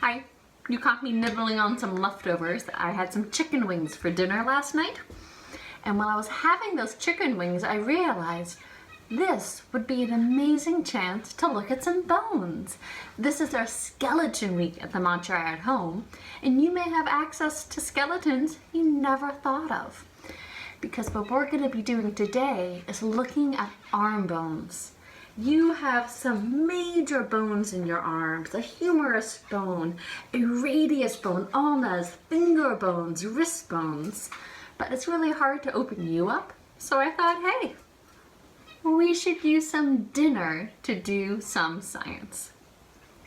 Hi, you caught me nibbling on some leftovers. I had some chicken wings for dinner last night. And while I was having those chicken wings, I realized this would be an amazing chance to look at some bones. This is our skeleton week at the Montshire at home, and you may have access to skeletons you never thought of. Because what we're going to be doing today is looking at arm bones. You have some major bones in your arms, a humerus bone, a radius bone, ulnas, finger bones, wrist bones. But it's really hard to open you up, so I thought, hey, we should use some dinner to do some science.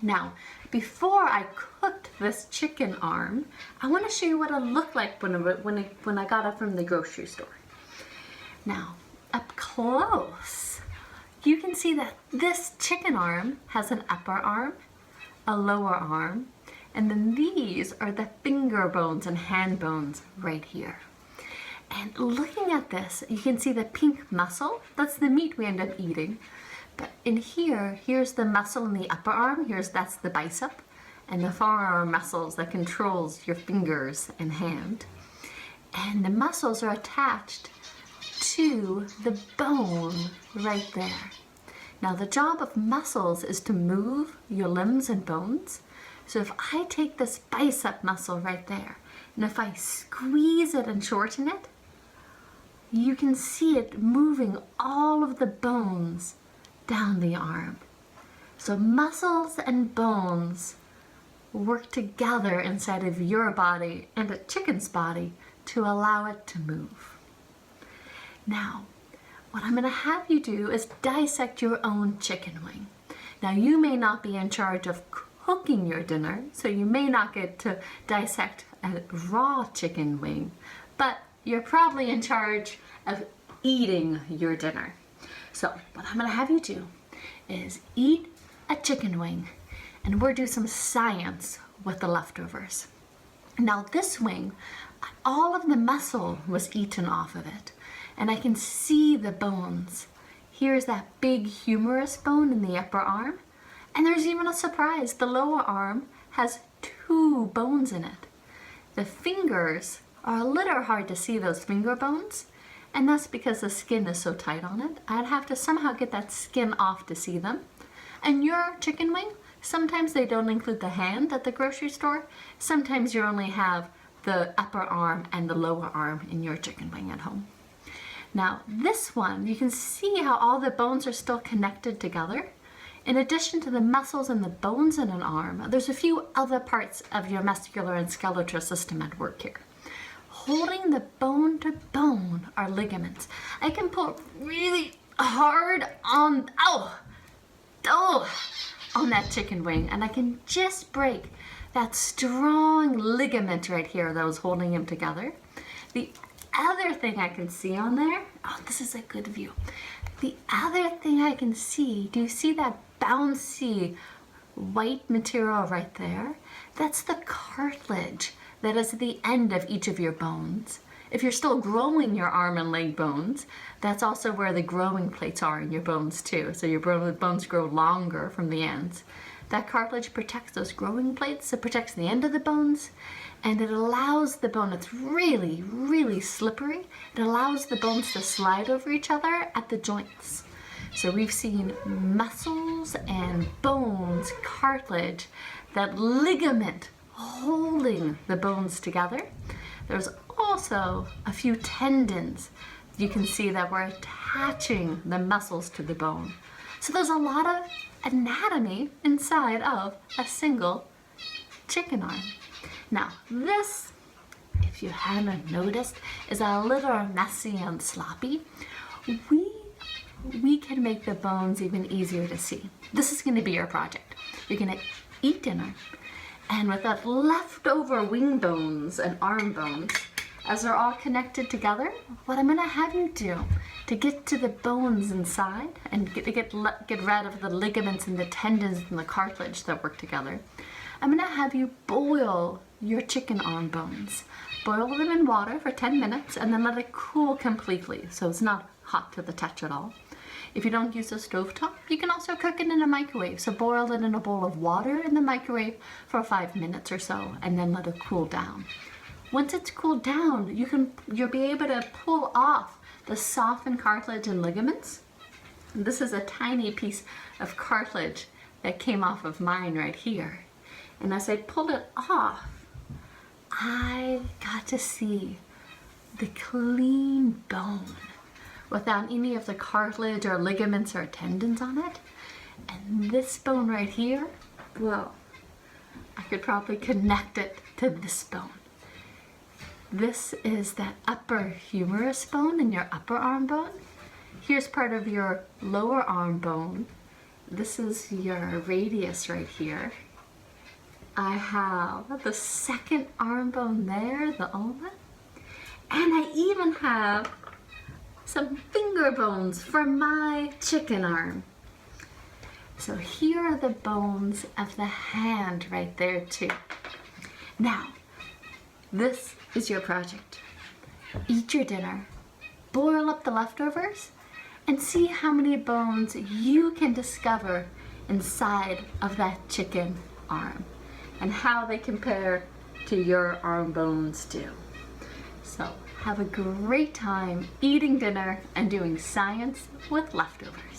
Now, before I cooked this chicken arm, I want to show you what it looked like when I got it from the grocery store. Now, up close, you can see that this chicken arm has an upper arm, a lower arm, and then these are the finger bones and hand bones right here. And looking at this, you can see the pink muscle. That's the meat we end up eating. But in here, here's the muscle in the upper arm. That's the bicep. And the forearm muscles that controls your fingers and hand. And the muscles are attached to the bone right there. Now the job of muscles is to move your limbs and bones. So if I take this bicep muscle right there, and if I squeeze it and shorten it, you can see it moving all of the bones down the arm. So muscles and bones work together inside of your body and a chicken's body to allow it to move. Now, what I'm going to have you do is dissect your own chicken wing. Now, you may not be in charge of cooking your dinner, so you may not get to dissect a raw chicken wing, but you're probably in charge of eating your dinner. So what I'm going to have you do is eat a chicken wing, and we'll do some science with the leftovers. Now this wing, all of the muscle was eaten off of it, and I can see the bones. Here's that big humerus bone in the upper arm, and there's even a surprise. The lower arm has 2 bones in it. The fingers are a little hard to see, those finger bones, and that's because the skin is so tight on it. I'd have to somehow get that skin off to see them. And your chicken wing, sometimes they don't include the hand at the grocery store. Sometimes you only have the upper arm and the lower arm in your chicken wing at home. Now this one, you can see how all the bones are still connected together. In addition to the muscles and the bones in an arm, there's a few other parts of your muscular and skeletal system at work here. Holding the bone to bone are ligaments. I can pull really hard on that chicken wing, and I can just break that strong ligament right here that was holding him together. The other thing I can see on there, this is a good view. The other thing I can see, do you see that bouncy white material right there? That's the cartilage that is at the end of each of your bones. If you're still growing your arm and leg bones, that's also where the growing plates are in your bones too. So your bones grow longer from the ends. That cartilage protects those growing plates. It protects the end of the bones, and it allows the bone, it's really, really slippery. It allows the bones to slide over each other at the joints. So we've seen muscles and bones, cartilage, that ligament holding the bones together. There's also a few tendons you can see that we're attaching the muscles to the bone. So there's a lot of anatomy inside of a single chicken arm. Now this, if you haven't noticed, is a little messy and sloppy. We can make the bones even easier to see. This is going to be your project. You're going to eat dinner, and with that leftover wing bones and arm bones, as they're all connected together, what I'm going to have you do to get to the bones inside and get rid of the ligaments and the tendons and the cartilage that work together, I'm going to have you boil your chicken arm bones. Boil them in water for 10 minutes and then let it cool completely so it's not hot to the touch at all. If you don't use a stovetop, you can also cook it in a microwave. So boil it in a bowl of water in the microwave for 5 minutes or so, and then let it cool down. Once it's cooled down, you'll be able to pull off the softened cartilage and ligaments. This is a tiny piece of cartilage that came off of mine right here. And as I pulled it off, I got to see the clean bone without any of the cartilage or ligaments or tendons on it. And this bone right here, well, I could probably connect it to this bone. This is that upper humerus bone in your upper arm bone. Here's part of your lower arm bone. This is your radius right here. I have the second arm bone there, the ulna. And I even have some finger bones for my chicken arm. So here are the bones of the hand right there too. Now, this is your project. Eat your dinner, boil up the leftovers, and see how many bones you can discover inside of that chicken arm and how they compare to your arm bones too. So have a great time eating dinner and doing science with leftovers.